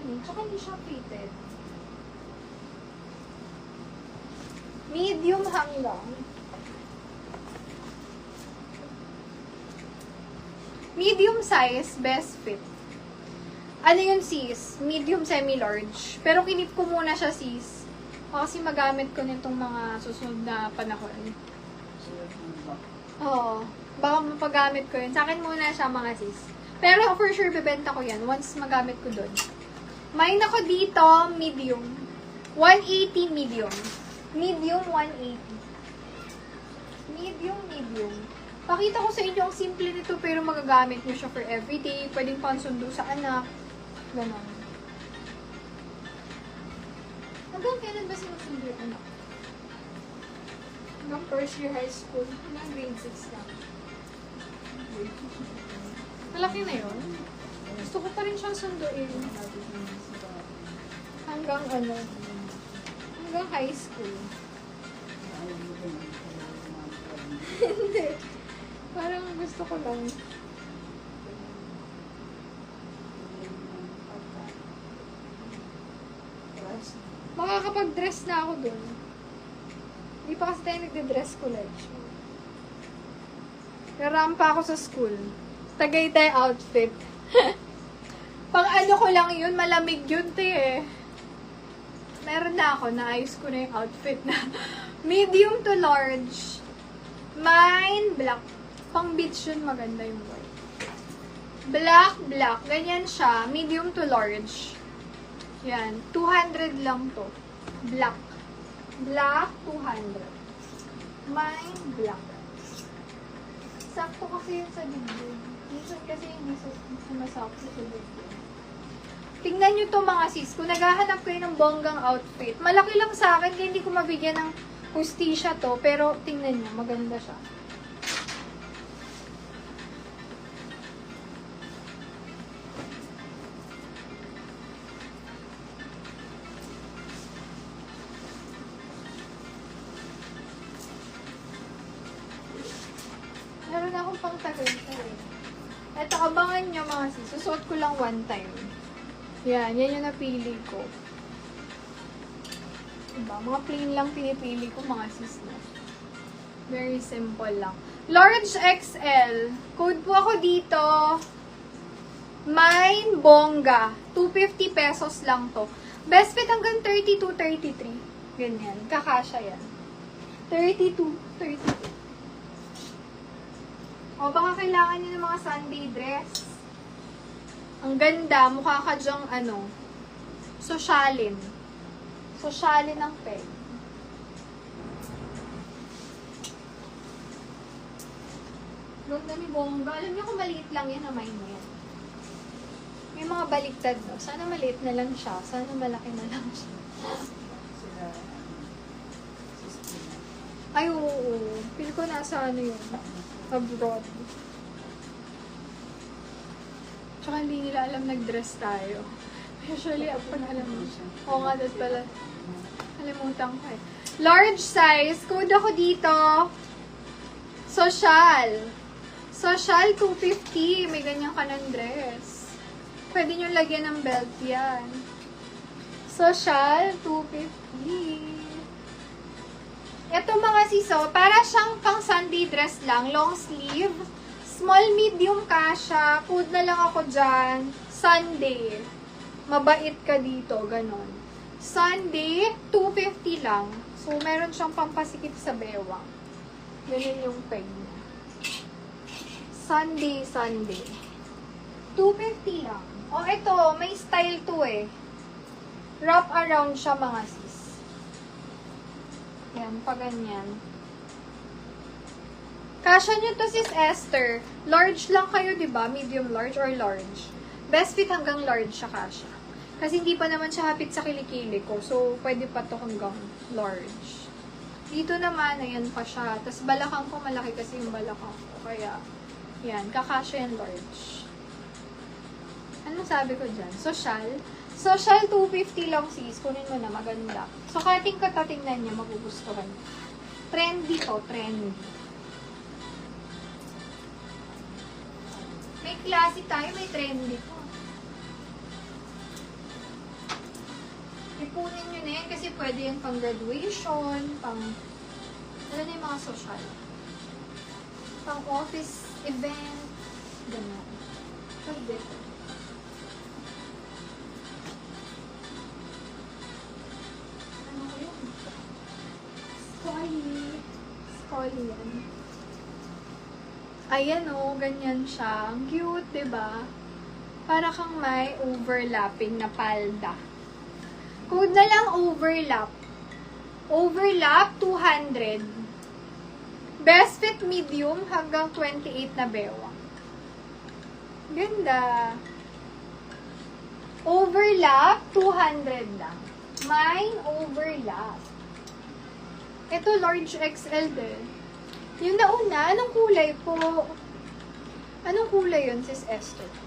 eh. Tsaka hindi siya fitted. Medium hanggang. Medium size, best fit. Ano yun, sis? Medium semi-large. Pero kinip ko muna siya, sis. Kasi magamit ko nitong mga susunod na panahon. Oo. Baka mapagamit ko yun. Sa akin muna siya, mga sis. Pero for sure, bebenta ko yan once magamit ko doon. May ako dito, medium. 180 medium. Medium, 180. Medium. Pakita ko sa inyo ang simple nito pero magagamit nyo siya for everyday. Pwedeng pansundo sa anak. Ganon. Hanggang kailan ba sinusundo yung anak? Hanggang first year high school. Hanggang grade 6 lang. Malaki na yun. Gusto ko pa rin siyang sunduin. Hanggang ano? Hanggang high school. Hindi. Parang gusto ko lang. Makakapag-dress na ako dun. Hindi pa kasi tayo nagde-dress college. Narampa ako sa school. Tagaytay outfit. Pang ano ko lang yun, malamig yun, te eh. Meron na ako, naayos ko na yung outfit na medium to large. Mine, black. Pang beach yun, maganda yung white. Black. Ganyan siya. Medium to large. Yan. 200 lang to. Black. 200. Mine, black. Sakto kasi yun sa dibdib. Minsan kasi hindi sumasakto sa dibdib. Tingnan nyo to mga sis. Kung naghahanap kayo ng bonggang outfit, malaki lang sa akin, kaya hindi ko mabigyan ng hustisya to. Pero tingnan nyo, maganda siya. Meron akong pang tagal-tagal eh. Eto, abangan nyo mga sis. Susuot ko lang one time. Yan yung napili ko. Diba? Mga plain lang pinipili ko mga sis na. Very simple lang. Large XL. Code po ako dito. Mine Bongga. 250 pesos lang to. Best fit hanggang 32, 33. Ganyan. Kakasya yan. 32, 32. O, baka kailangan nyo ng mga Sunday dress. Ang ganda, mukha ka dyang ano, sosyalin. Sosyalin ang peg. Ganda ni Bongga. Alam niyo kung maliit lang yan, namay mo yan. May mga baliktad, no? Sana maliit na lang siya. Sana malaki na lang siya. Ay, oo. Feel ko nasa ano yun. Abroad. Tsaka hindi nila alam nag-dress tayo. Usually, pag alam mo siya. Oo nga, dad pala. Kalimutan ko eh. Large size. Code ako dito. Social. Social 250. May ganyan ka ng dress. Pwede nyo lagyan ng belt yan. Social 250. Ito mga siso, para siyang pang Sunday dress lang. Long sleeve. Small, medium kasha. Food na lang ako dyan. Sunday. Mabait ka dito. Ganon. Sunday, 250 lang. So, meron siyang pampasikip sa bewang. Ganun yung peg niya. Sunday. 250 lang. O, ito. May style to eh. Wrap around siya mga sis. Yan, pa ganyan. Kasha nyo to sis Esther. Large lang kayo, diba? Medium large or large. Best fit hanggang large siya kasha. Kasi hindi pa naman siya hapit sa kilikili ko. So, pwede pa to hanggang large. Dito naman, ayan pa siya. Tapos balakang ko, malaki kasi yung balakang ko. Kaya, yan. Kakasya yan large. Ano sabi ko dyan? Social. Social 250 lang sis. Kunin mo na, maganda. So, cutting ka tatingnan niya, magugustuhan. Trendy to, trendy. May klase tayo, may trendy to. Ipunin nyo na yan kasi pwede yan pang graduation, pang, ano na yung mga social. Pang office event, gano'n. Pwede. Ano ko yun? Scully yan. Ayan o, ganyan siya. Ang cute, diba? Para kang may overlapping na palda. Code na lang overlap. Overlap, 200. Best fit medium hanggang 28 na bewang. Ganda. Overlap, 200 lang. Mine, overlap. Ito, large XL din. Yung nauna, anong kulay po? Anong kulay yun, sis Esther?